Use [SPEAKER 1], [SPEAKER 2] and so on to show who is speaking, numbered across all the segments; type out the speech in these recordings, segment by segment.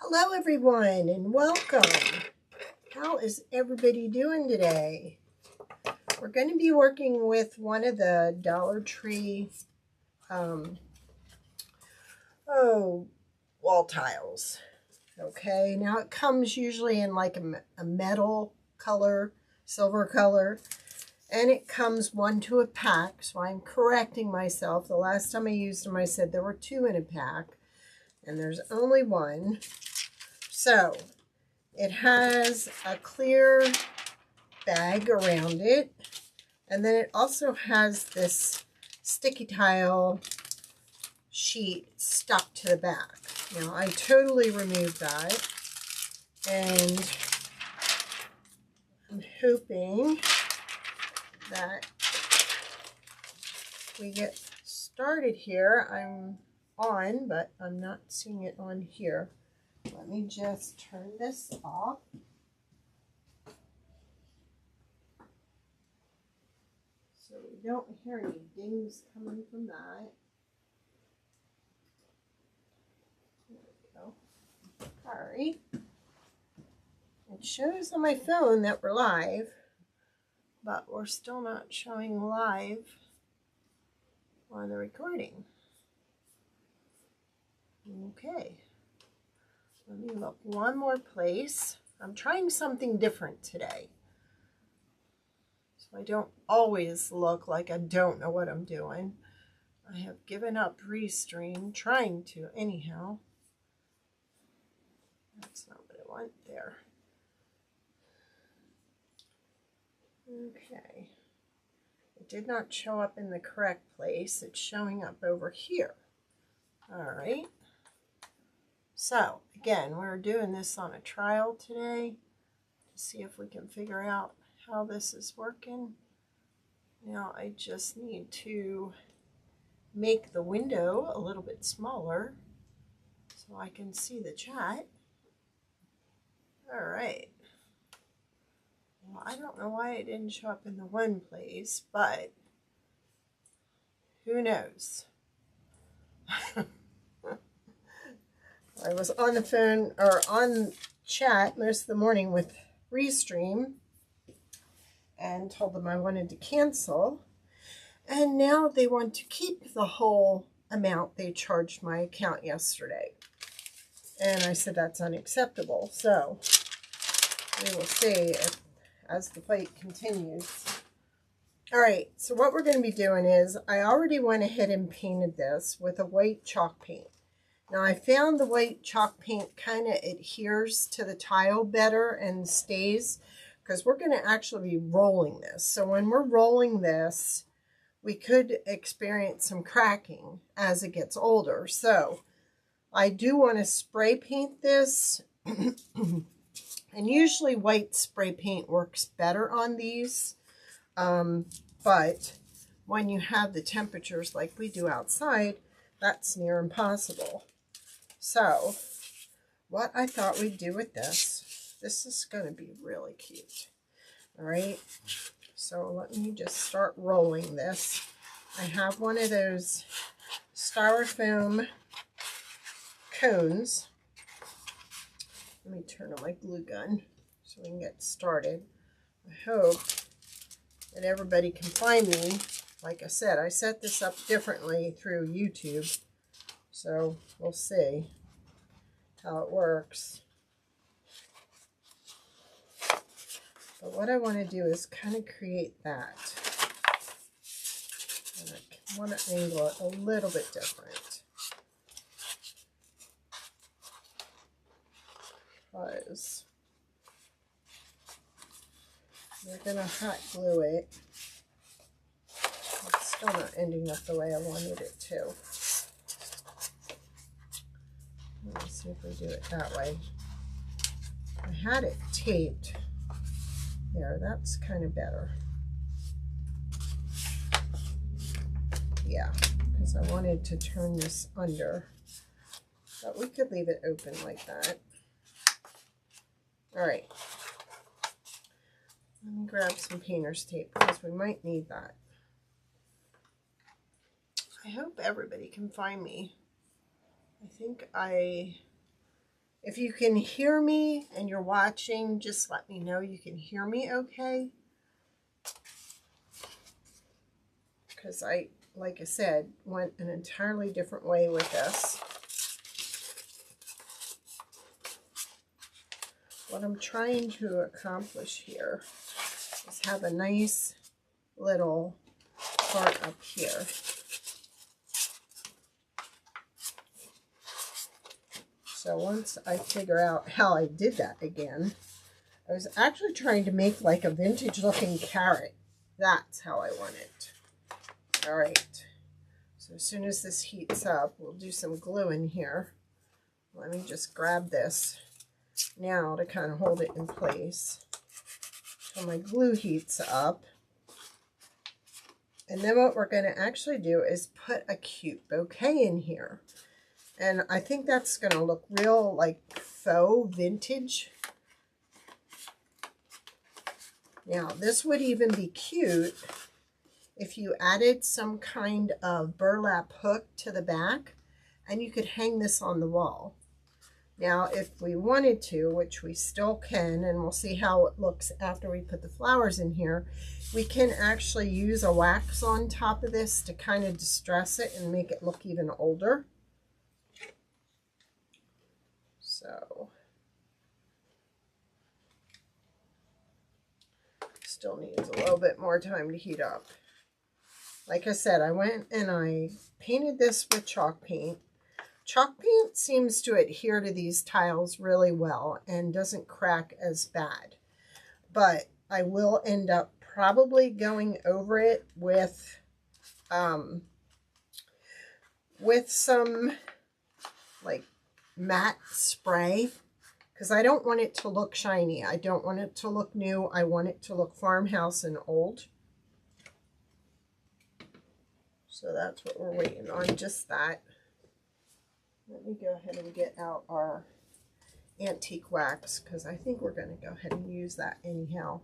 [SPEAKER 1] Hello everyone and welcome. How is everybody doing today? We're going to be working with one of the Dollar Tree wall tiles. Okay, now it comes usually in like a metal color, silver color, and it comes one to a pack, so I'm correcting myself. The last time I used them I said there were two in a pack and there's only one. So it has a clear bag around it, and then it also has this sticky tile sheet stuck to the back. Now I totally removed that, and I'm hoping that we get started here. I'm on, but I'm not seeing it on here. Let me just turn this off. So we don't hear any dings coming from that. There we go. Sorry. It shows on my phone that we're live, but we're still not showing live on the recording. Okay. Let me look one more place. I'm trying something different today, so I don't always look like I don't know what I'm doing. I have given up Restream, trying to anyhow. That's not what I want there. Okay. It did not show up in the correct place. It's showing up over here. All right. So, again, we're doing this on a trial today to see if we can figure out how this is working. Now, I just need to make the window a little bit smaller so I can see the chat. All right. Well, I don't know why it didn't show up in the one place, but who knows? I was on the phone or on chat most of the morning with Restream and told them I wanted to cancel, and now they want to keep the whole amount they charged my account yesterday, and I said that's unacceptable. So we will see if, as the fight continues. All right, so what we're going to be doing is I already went ahead and painted this with a white chalk paint. Now I found the white chalk paint kind of adheres to the tile better and stays, because we're going to actually be rolling this. So when we're rolling this, we could experience some cracking as it gets older. So I do want to spray paint this. And usually white spray paint works better on these. But when you have the temperatures like we do outside, that's near impossible. So what I thought we'd do with this is going to be really cute. All right, so let me just start rolling this. I have one of those styrofoam cones. Let me turn on my glue gun so we can get started. I hope that everybody can find me. Like I said, I set this up differently through YouTube, so we'll see how it works. But what I want to do is kind of create that. And I want to angle it a little bit different, because we're going to hot glue it. It's still not ending up the way I wanted it to. Let's see if we do it that way. I had it taped. There, that's kind of better. Yeah, because I wanted to turn this under. But we could leave it open like that. All right. Let me grab some painter's tape because we might need that. I hope everybody can find me. I think I If you can hear me and you're watching, just let me know you can hear me okay. Because like I said, went an entirely different way with this. What I'm trying to accomplish here is have a nice little part up here. So once I figure out how I did that again, I was actually trying to make like a vintage looking carrot. That's how I want it. All right. So as soon as this heats up, we'll do some glue in here. Let me just grab this now to kind of hold it in place. So my glue heats up. And then what we're going to actually do is put a cute bouquet in here. And I think that's going to look real like faux vintage. Now, this would even be cute if you added some kind of burlap hook to the back and you could hang this on the wall. Now, if we wanted to, which we still can, and we'll see how it looks after we put the flowers in here, we can actually use a wax on top of this to kind of distress it and make it look even older. So, still needs a little bit more time to heat up. Like I said, I went and I painted this with chalk paint. Chalk paint seems to adhere to these tiles really well and doesn't crack as bad. But I will end up probably going over it with some like matte spray, because I don't want it to look shiny. I don't want it to look new. I want it to look farmhouse and old. So that's what we're waiting on, just that. Let me go ahead and get out our antique wax, because I think we're going to go ahead and use that anyhow.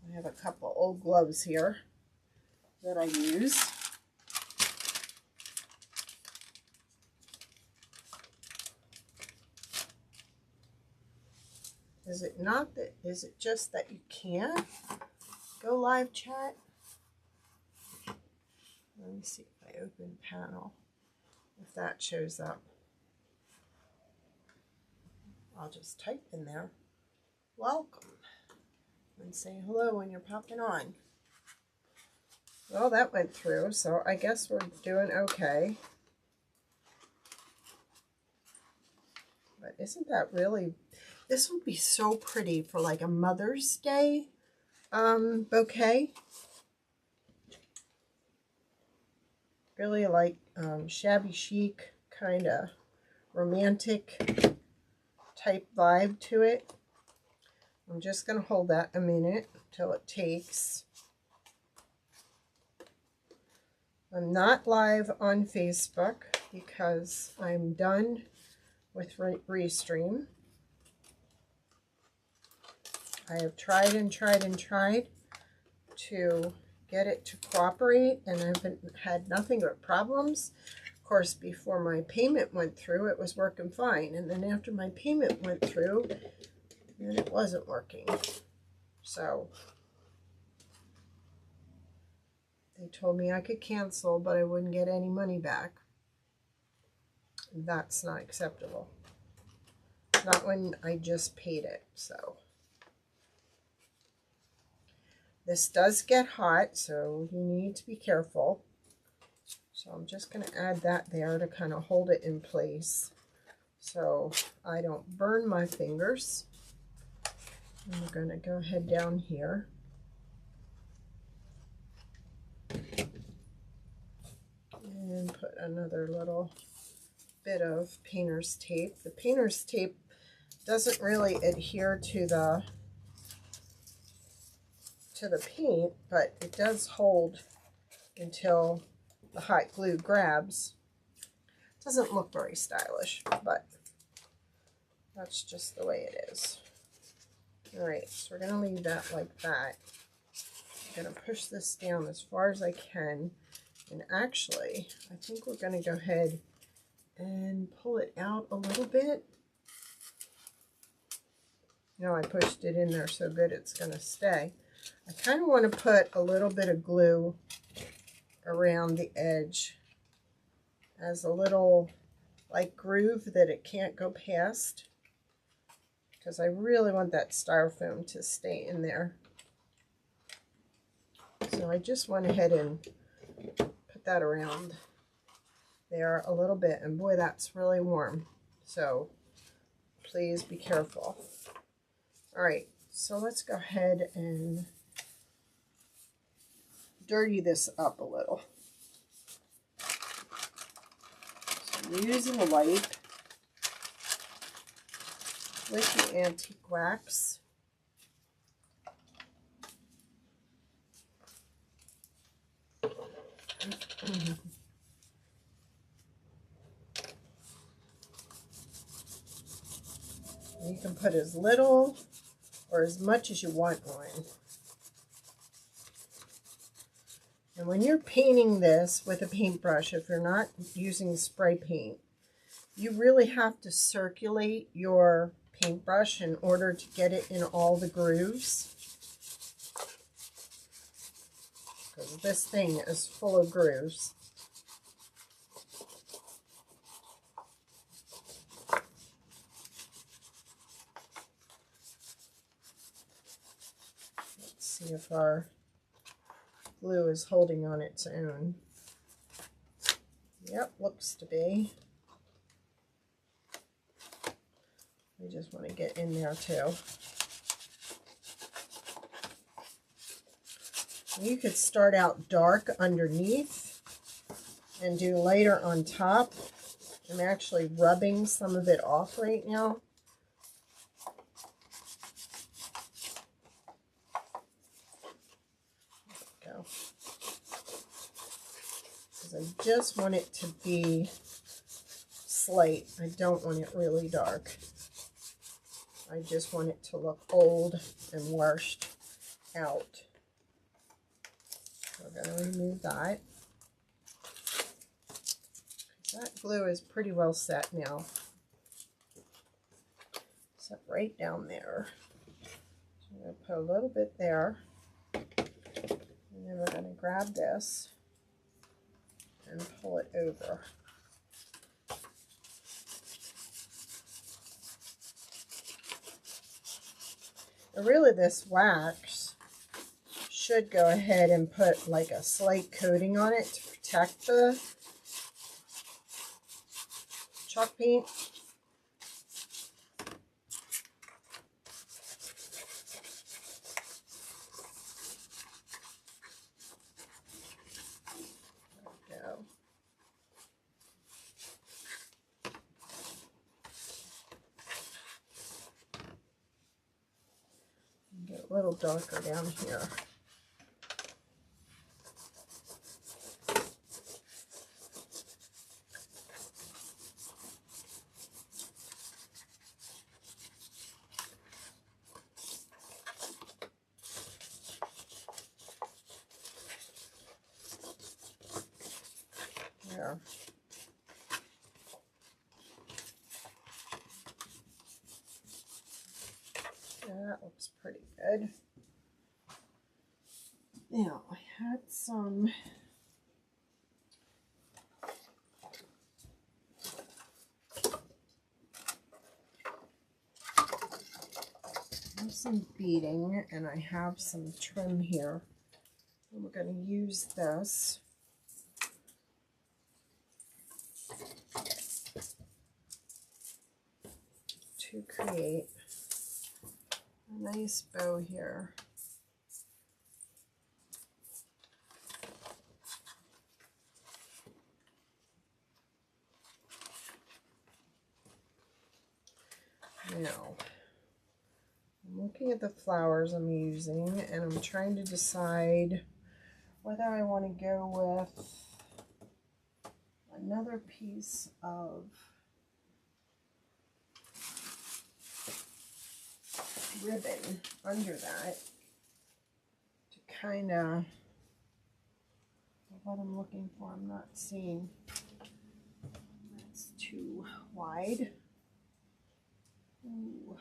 [SPEAKER 1] I have a couple old gloves here that I use. Is it not that, is it just that you can't go live chat? Let me see if I open panel, if that shows up. I'll just type in there, welcome, and say hello when you're popping on. Well, that went through, so I guess we're doing okay. But isn't that really, this would be so pretty for like a Mother's Day bouquet. Really like shabby chic, kind of romantic type vibe to it. I'm just going to hold that a minute till it takes. I'm not live on Facebook because I'm done with Restream. I have tried and tried and tried to get it to cooperate, and I've had nothing but problems. Of course, before my payment went through, it was working fine, and then after my payment went through, then it wasn't working. So they told me I could cancel, but I wouldn't get any money back. That's not acceptable. Not when I just paid it. So this does get hot, so you need to be careful. So I'm just going to add that there to kind of hold it in place so I don't burn my fingers. And we're going to go ahead down here. And put another little bit of painter's tape. The painter's tape doesn't really adhere to the paint, but it does hold until the hot glue grabs. Doesn't look very stylish, but that's just the way it is. All right, so we're going to leave that like that. I'm going to push this down as far as I can, and actually I think we're going to go ahead and pull it out a little bit You know, I pushed it in there so good it's going to stay. I kind of want to put a little bit of glue around the edge as a little like groove that it can't go past, because I really want that styrofoam to stay in there. So I just went ahead and put that around there a little bit, and boy, that's really warm. So please be careful. All right, so let's go ahead and dirty this up a little. So I'm using a wipe with the antique wax. You can put as little or as much as you want on. And when you're painting this with a paintbrush, if you're not using spray paint, you really have to circulate your paintbrush in order to get it in all the grooves. Because this thing is full of grooves. Let's see if our glue is holding on its own. Yep, looks to be. We just want to get in there too. You could start out dark underneath and do lighter on top. I'm actually rubbing some of it off right now. There we go. Because I just want it to be slight. I don't want it really dark. I just want it to look old and washed out. So we're going to remove that. That glue is pretty well set now. Set right down there. So I'm going to put a little bit there. And then we're going to grab this and pull it over. And really, this wax should go ahead and put like a slight coating on it to protect the chalk paint. There we go. Get a little darker down here. There. Yeah, that looks pretty good. Now, I had some beading, and I have some trim here. And we're going to use this to create a nice bow here. Now, I'm looking at the flowers I'm using, and I'm trying to decide whether I want to go with another piece of ribbon under that to kind of what I'm looking for. I'm not seeing. That's too wide. Ooh.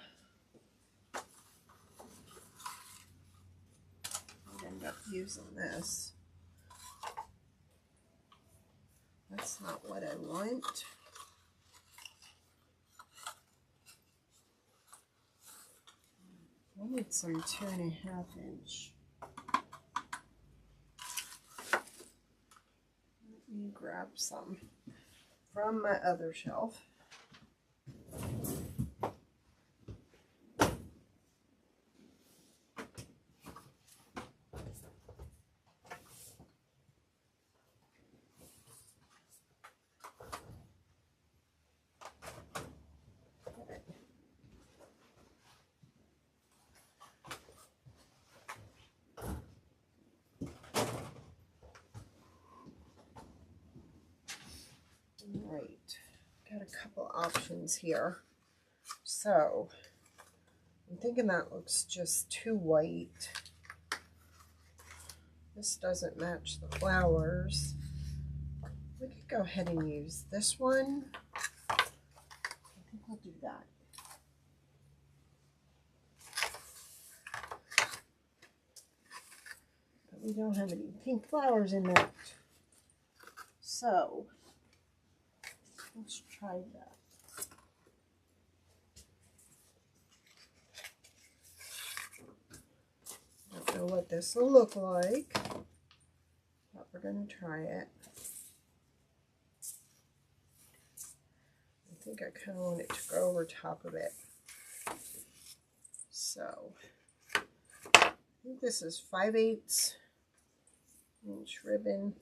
[SPEAKER 1] using this. That's not what I want. I need some 2.5 inch. Let me grab some from my other shelf. Right, got a couple options here. So I'm thinking that looks just too white. This doesn't match the flowers. We could go ahead and use this one. I think I'll do that. But we don't have any pink flowers in that. So let's try that. Don't know what this will look like, but we're going to try it. I think I kind of want it to go over top of it. So I think this is 5/8 inch ribbon.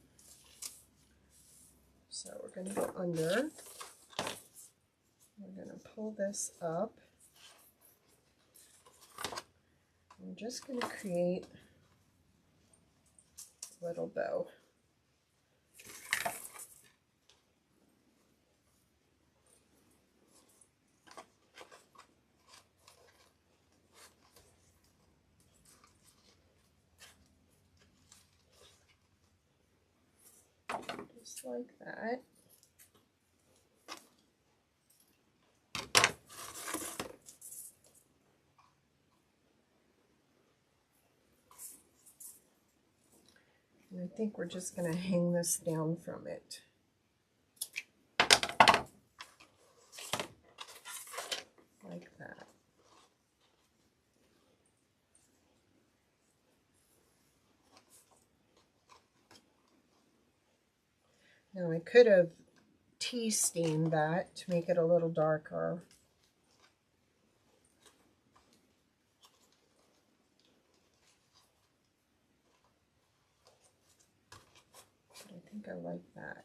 [SPEAKER 1] So we're going to go under. We're going to pull this up. I'm just going to create a little bow. Just like that. And I think we're just going to hang this down from it. Like that. Now I could have tea stained that to make it a little darker. But I think I like that.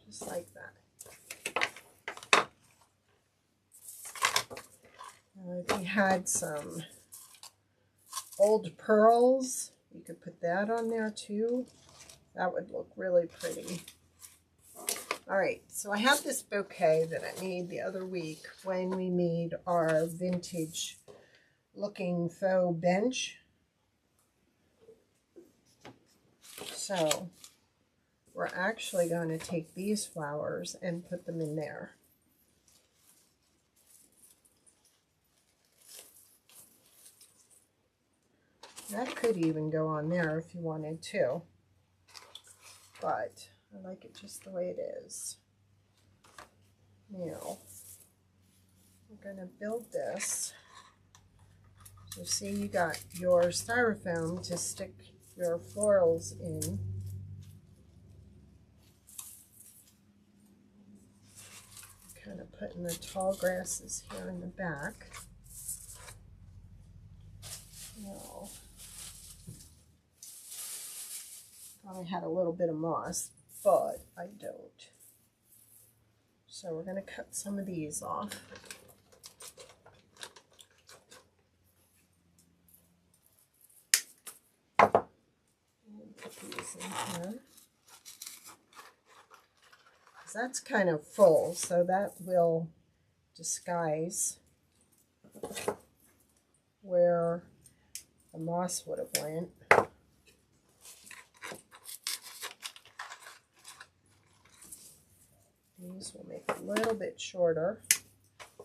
[SPEAKER 1] Just like that. Now if you had some old pearls, you could put that on there too. That would look really pretty. All right, so I have this bouquet that I made the other week when we made our vintage looking faux bench. So we're actually going to take these flowers and put them in there. That could even go on there if you wanted to, but I like it just the way it is. Now, we're going to build this. So see, you got your styrofoam to stick your florals in. Kind of putting the tall grasses here in the back. Now, thought I had a little bit of moss, but I don't. So we're going to cut some of these off. And put these in here. That's kind of full, so that will disguise where the moss would have went. These will make a little bit shorter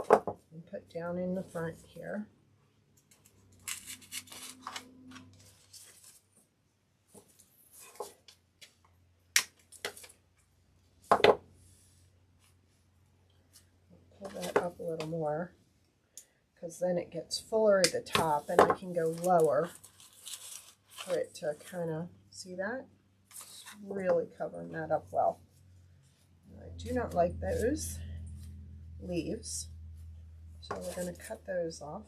[SPEAKER 1] and put down in the front here. Pull that up a little more, because then it gets fuller at the top and I can go lower for it to kind of, see that? It's really covering that up well. I do not like those leaves, so we're going to cut those off.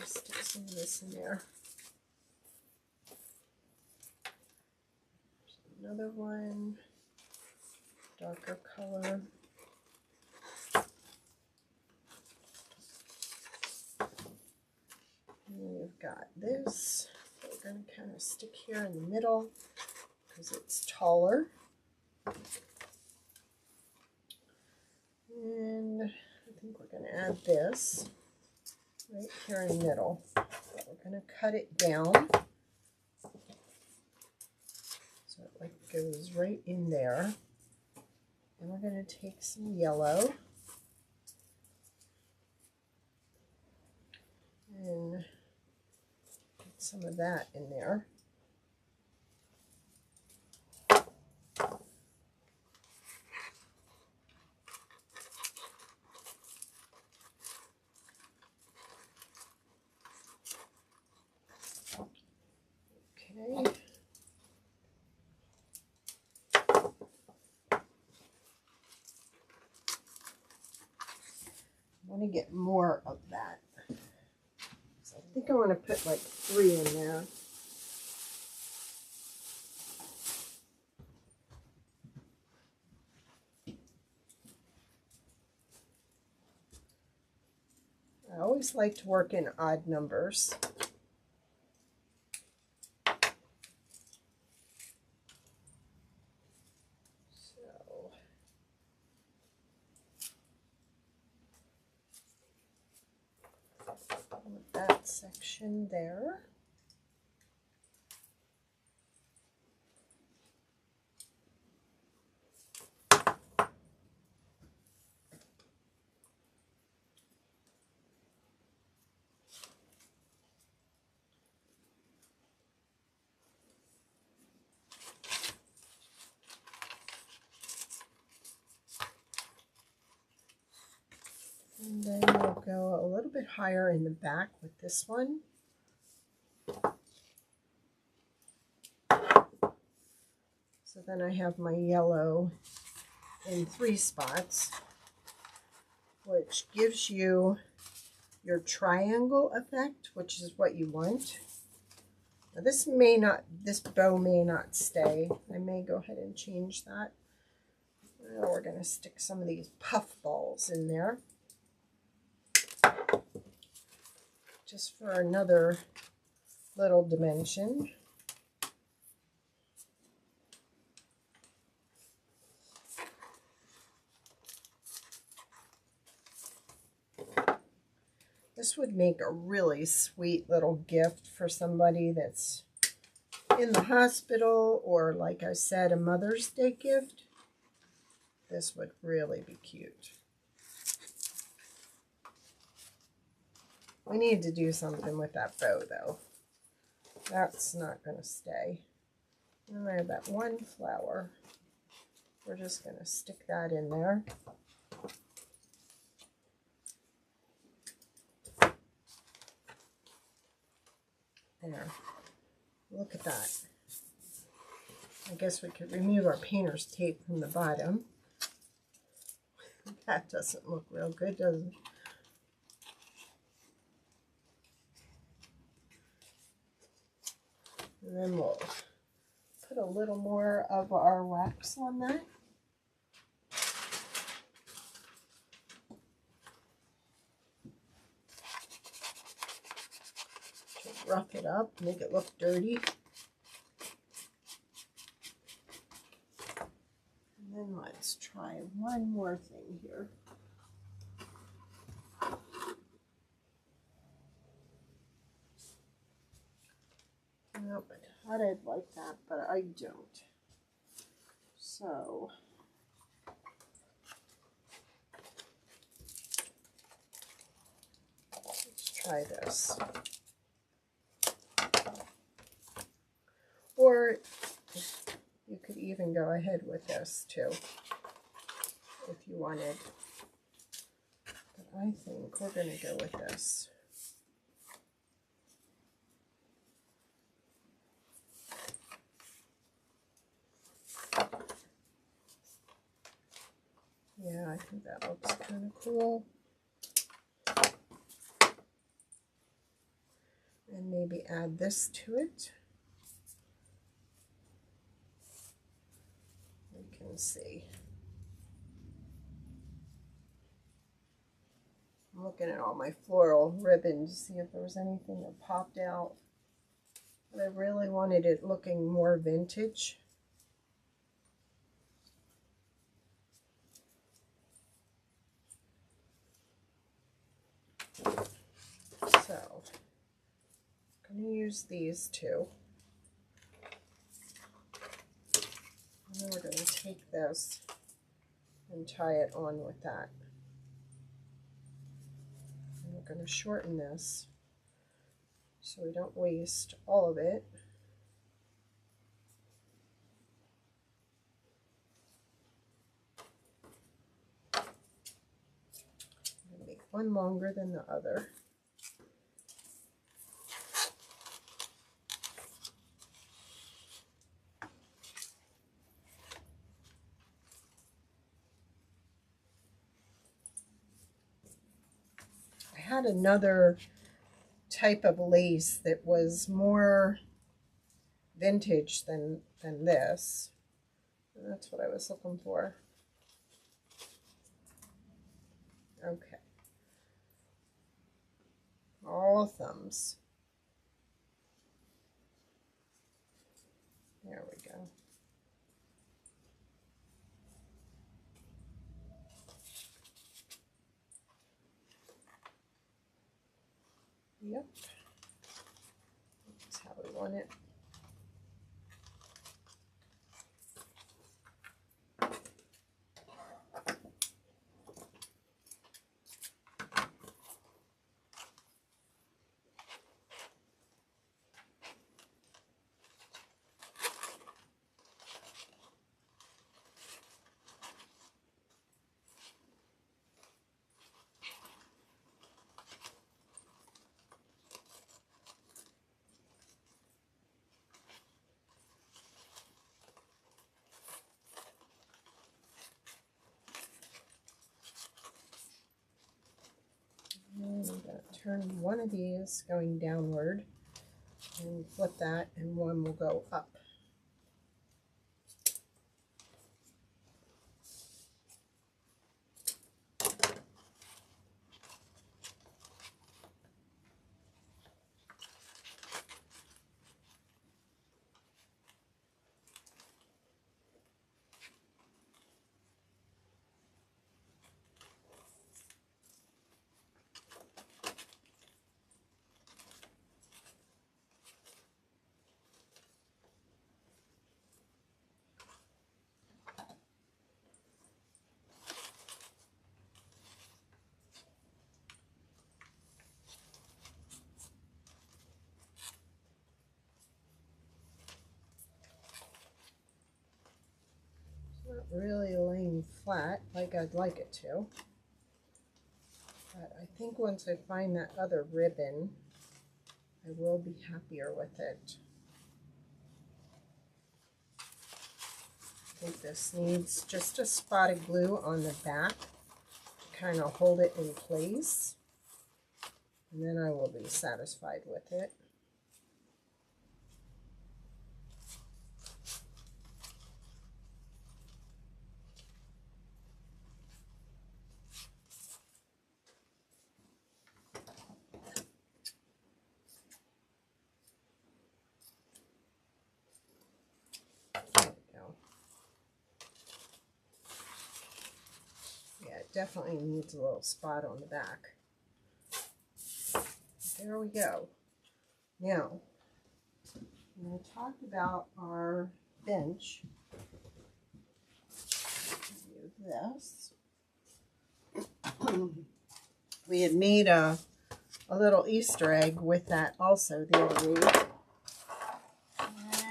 [SPEAKER 1] Stick some of this in there. There's another one, darker color. And we've got this. We're going to kind of stick here in the middle because it's taller. And I think we're going to add this right here in the middle. But we're going to cut it down so it like goes right in there. And we're going to take some yellow and put some of that in there. Okay. I want to get more of that. So I think I want to put like 3 in there. I always like to work in odd numbers. That section there. And then we'll go a little bit higher in the back with this one. So then I have my yellow in 3 spots, which gives you your triangle effect, which is what you want. Now this bow may not stay. I may go ahead and change that. Now we're going to stick some of these puff balls in there, just for another little dimension. This would make a really sweet little gift for somebody that's in the hospital, or like I said, a Mother's Day gift. This would really be cute. We need to do something with that bow though. That's not going to stay. And I have that one flower. We're just going to stick that in there. There. Look at that. I guess we could remove our painter's tape from the bottom. That doesn't look real good, does it? And then we'll put a little more of our wax on that. Just rough it up, make it look dirty. And then let's try one more thing here. Nope, I thought I'd like that, but I don't. So let's try this. Or you could even go ahead with this too, if you wanted. But I think we're going to go with this. Yeah, I think that looks kind of cool. And maybe add this to it. You can see. I'm looking at all my floral ribbon to see if there was anything that popped out. But I really wanted it looking more vintage. So I'm going to use these two. And then we're going to take this and tie it on with that. And we're going to shorten this so we don't waste all of it. I'm going to make one longer than the other. I had another type of lace that was more vintage than this. And that's what I was looking for. Okay. All thumbs. There we go. Yep. That's how we want it. And I'm going to turn one of these going downward and flip that, and one will go up. Not really laying flat like I'd like it to, but I think once I find that other ribbon, I will be happier with it. I think this needs just a spot of glue on the back to kind of hold it in place, and then I will be satisfied with it. Definitely needs a little spot on the back. There we go. Now, when I talked about our bench, you this. We had made a little Easter egg with that also the other week.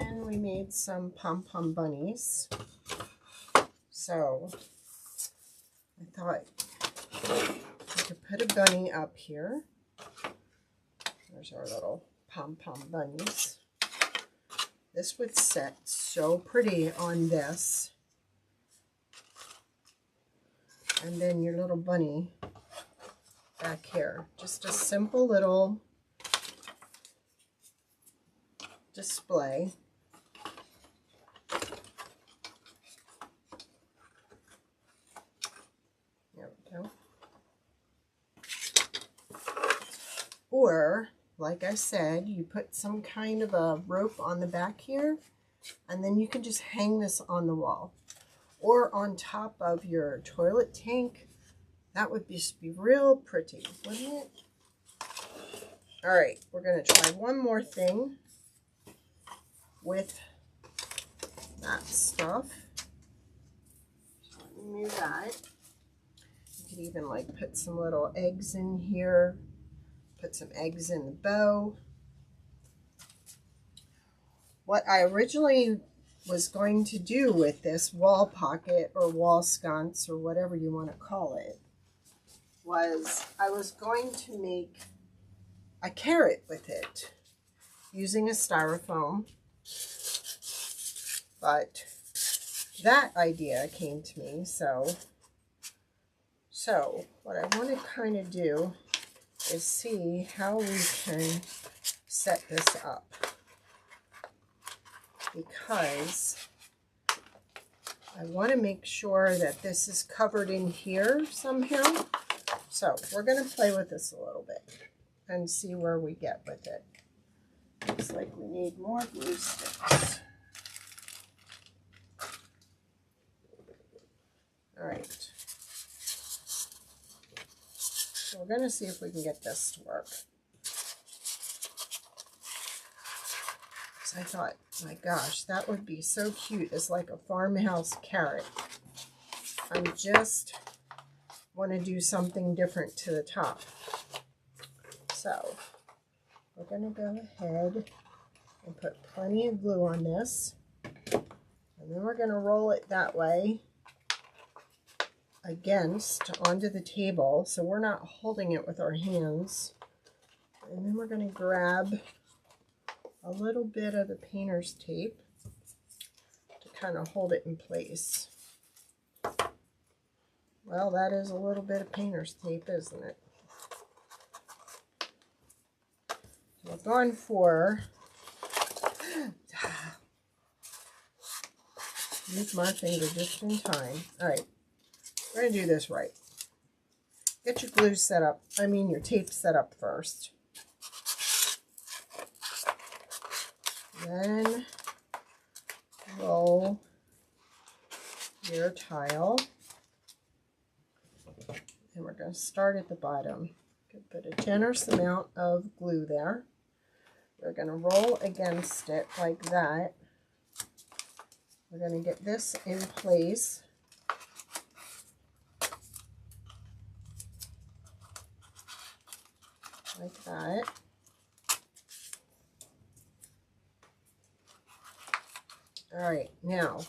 [SPEAKER 1] And we made some pom-pom bunnies. So I thought we could put a bunny up here. There's our little pom-pom bunnies. This would set so pretty on this. And then your little bunny back here. Just a simple little display. There we go. Or, like I said, you put some kind of a rope on the back here, and then you can just hang this on the wall. Or on top of your toilet tank. That would just be real pretty, wouldn't it? All right, we're going to try one more thing with that stuff. So let me move that. You could even like put some little eggs in here. Put some eggs in the bow. What I originally was going to do with this wall pocket or wall sconce or whatever you want to call it was I was going to make a carrot with it using a styrofoam, but that idea came to me. So what I want to kind of do is see how we can set this up, because I want to make sure that this is covered in here somehow. So we're going to play with this a little bit and see where we get with it. Looks like we need more glue sticks. All right. So we're going to see if we can get this to work. So I thought, my gosh, that would be so cute as like a farmhouse carrot. I just want to do something different to the top. So we're going to go ahead and put plenty of glue on this. And then we're going to roll it that way against onto the table, so we're not holding it with our hands. And then we're going to grab a little bit of the painter's tape to kind of hold it in place. Well, that is a little bit of painter's tape, isn't it? So we're going for use my finger just in time. All right. We're going to do this right. Get your glue set up, your tape set up first. Then roll your tile. And we're going to start at the bottom. Put a generous amount of glue there. We're going to roll against it like that. We're going to get this in place. Like that. All right, now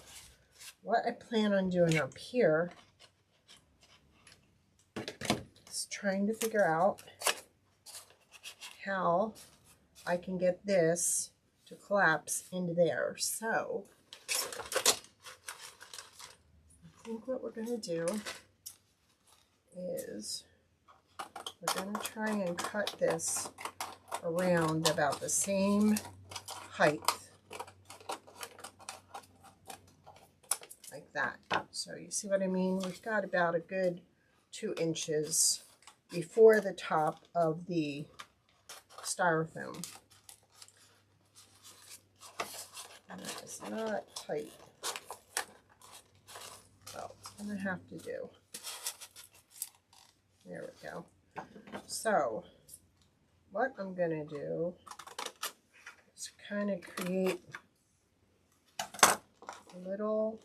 [SPEAKER 1] what I plan on doing up here is trying to figure out how I can get this to collapse into there. So I think what we're going to do is we're going to try and cut this around about the same height, like that. So you see what I mean? We've got about a good 2 inches before the top of the styrofoam. And that is not tight. Well, it's going to have to do. There we go. So what I'm going to do is kind of create a little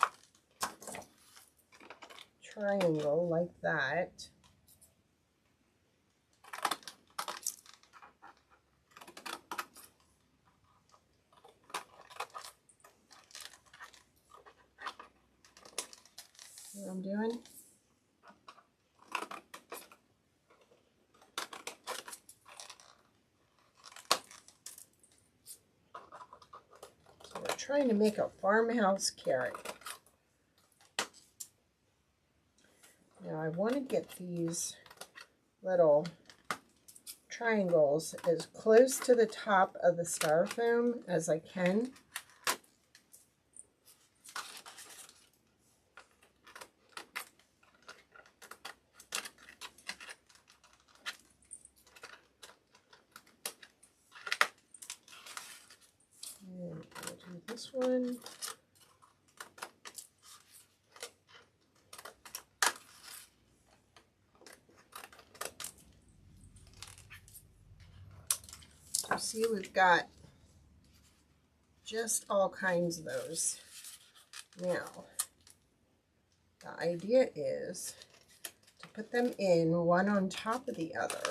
[SPEAKER 1] triangle like that. See what I'm doing? So we're trying to make a farmhouse carrot. Now I want to get these little triangles as close to the top of the styrofoam as I can. And I'll do this one. So see, we've got just all kinds of those. Now, the idea is to put them in one on top of the other.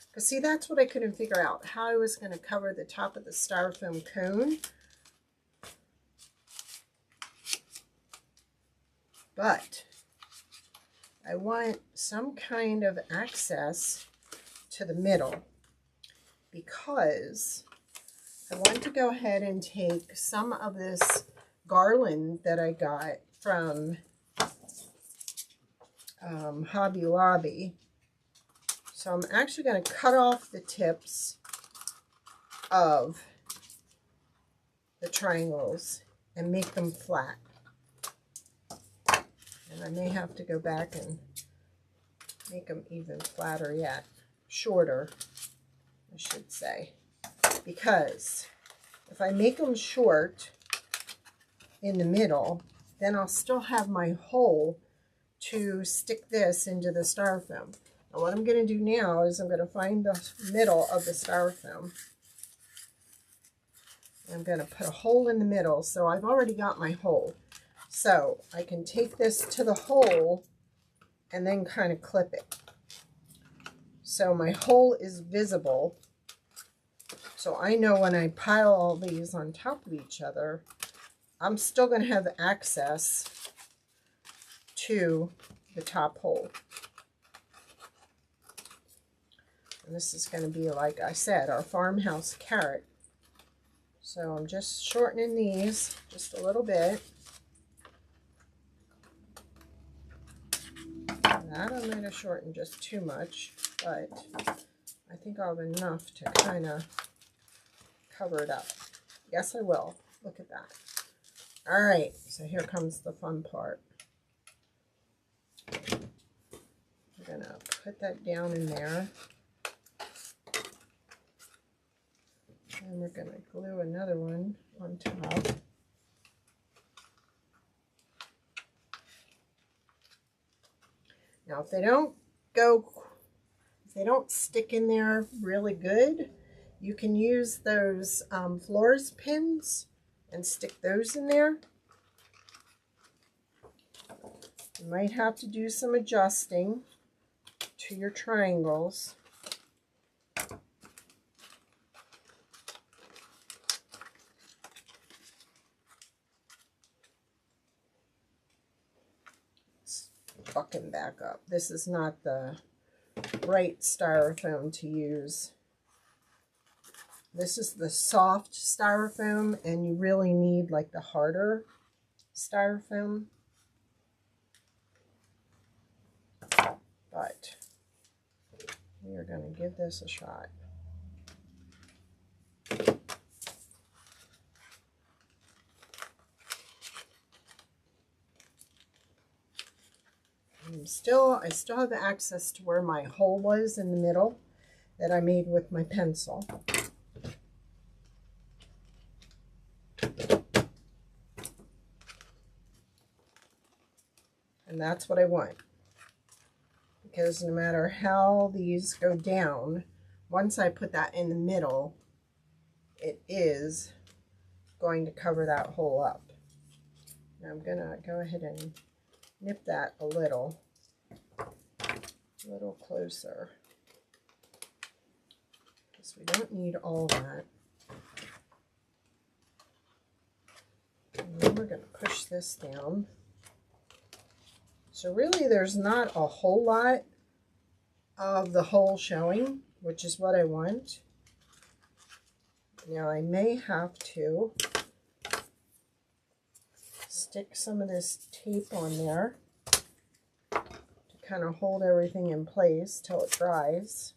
[SPEAKER 1] Because see, that's what I couldn't figure out, how I was going to cover the top of the styrofoam cone. But I want some kind of access to the middle, because I want to go ahead and take some of this garland that I got from Hobby Lobby. So I'm actually going to cut off the tips of the triangles and make them flat. And I may have to go back and make them even flatter yet. Shorter, I should say. Because if I make them short in the middle, then I'll still have my hole to stick this into the styrofoam. Now what I'm going to do now is I'm going to find the middle of the styrofoam. I'm going to put a hole in the middle, so I've already got my hole. So I can take this to the hole and then kind of clip it. So my hole is visible. So I know when I pile all these on top of each other, I'm still going to have access to the top hole. And this is going to be, like I said, our farmhouse carrot. So I'm just shortening these just a little bit. That I might have shortened just too much, but I think I'll have enough to kind of cover it up. Yes, I will. Look at that. All right, so here comes the fun part. We're going to put that down in there. And we're going to glue another one on top. Now, if they don't stick in there really good, you can use those floors pins and stick those in there. You might have to do some adjusting to your triangles. Bucking back up. This is not the right styrofoam to use. This is the soft styrofoam, and you really need like the harder styrofoam. But we are going to give this a shot. I still have access to where my hole was in the middle that I made with my pencil. And that's what I want. Because no matter how these go down, once I put that in the middle, it is going to cover that hole up. Now I'm going to go ahead and nip that a little closer, because we don't need all that. And then we're going to push this down. So really there's not a whole lot of the hole showing, which is what I want. Now I may have to stick some of this tape on there to kind of hold everything in place till it dries.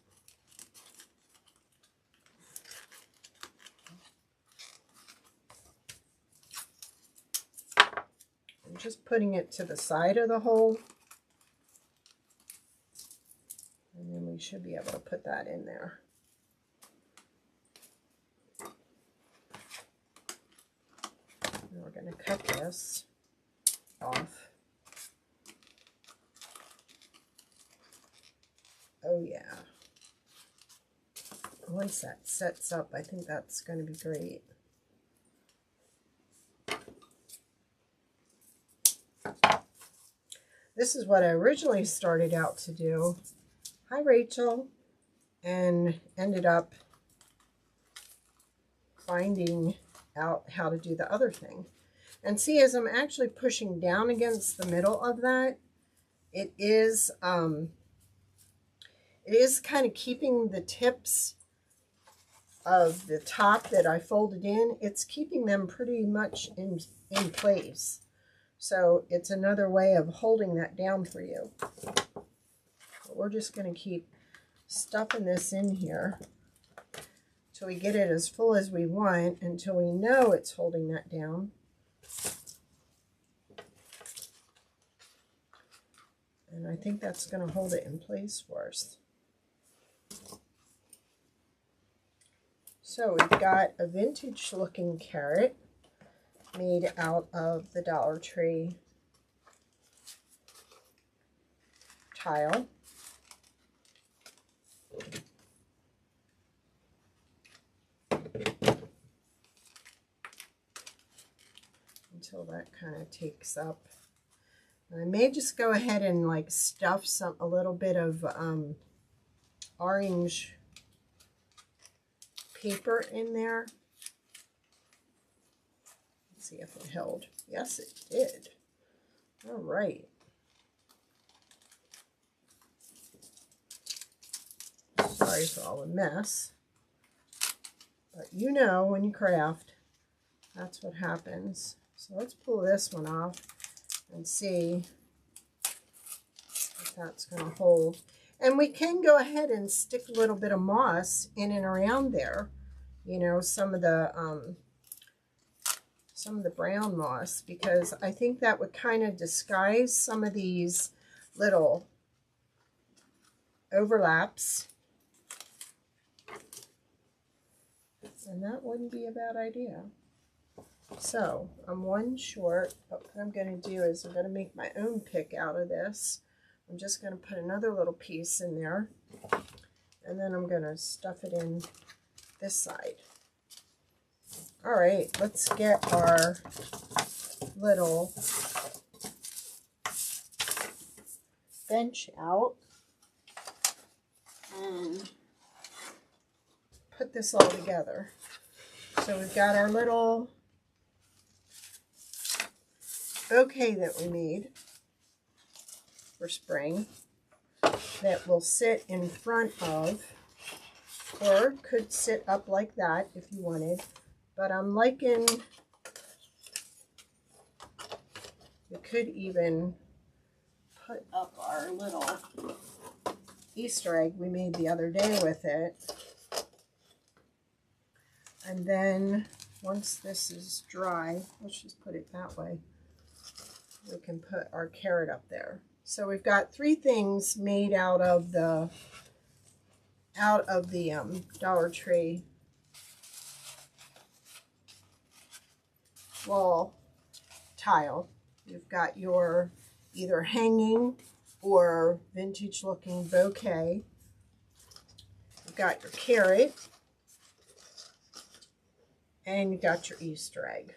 [SPEAKER 1] I'm just putting it to the side of the hole, and then we should be able to put that in there. And we're going to cut this off. Oh yeah. Once that sets up, I think that's going to be great. This is what I originally started out to do. Hi, Rachel. And ended up finding out how to do the other thing. And see, as I'm actually pushing down against the middle of that, it is kind of keeping the tips of the top that I folded in. It's keeping them pretty much in place. So it's another way of holding that down for you. But we're just going to keep stuffing this in here till we get it as full as we want, until we know it's holding that down. And I think that's going to hold it in place for us. So we've got a vintage looking carrot made out of the Dollar Tree tile. Until that kind of takes up. And I may just go ahead and like stuff a little bit of orange paper in there. Let's see if it held. Yes, it did. All right. Sorry for all the mess. But you know, when you craft, that's what happens. So let's pull this one off and see if that's going to hold. And we can go ahead and stick a little bit of moss in and around there. You know, some of the brown moss, because I think that would kind of disguise some of these little overlaps. And that wouldn't be a bad idea. So I'm one short, but what I'm going to do is I'm going to make my own pick out of this. I'm just going to put another little piece in there, and then I'm going to stuff it in this side. All right, let's get our little bench out and put this all together. So we've got our little bouquet that we made for spring that will sit in front of, or could sit up like that if you wanted. But I'm liking, we could even put up our little Easter egg we made the other day with it. And then once this is dry, let's just put it that way, we can put our carrot up there. So we've got three things made out of the Dollar Tree wall tile. You've got your either hanging or vintage looking bouquet. You've got your carrot, and you got your Easter egg.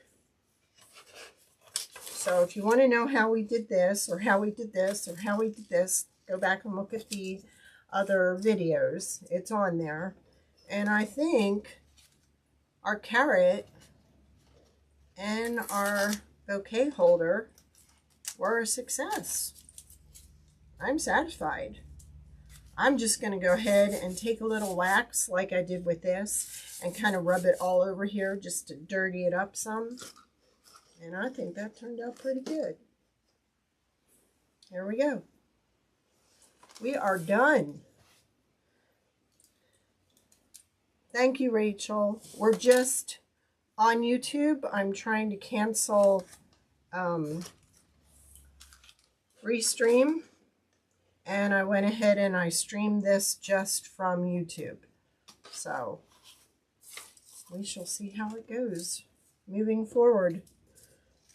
[SPEAKER 1] So if you want to know how we did this, or how we did this, or how we did this, go back and look at the other videos. It's on there. And I think our carrot and our bouquet holder were a success. I'm satisfied. I'm just going to go ahead and take a little wax like I did with this and kind of rub it all over here just to dirty it up some. And I think that turned out pretty good. There we go. We are done. Thank you, Rachel. We're just on YouTube. I'm trying to cancel Restream. And I went ahead and I streamed this just from YouTube. So we shall see how it goes moving forward.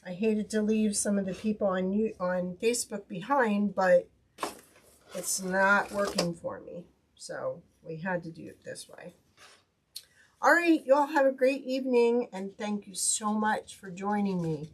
[SPEAKER 1] I hated to leave some of the people on Facebook behind, but it's not working for me. So we had to do it this way. All right, you all have a great evening, and thank you so much for joining me.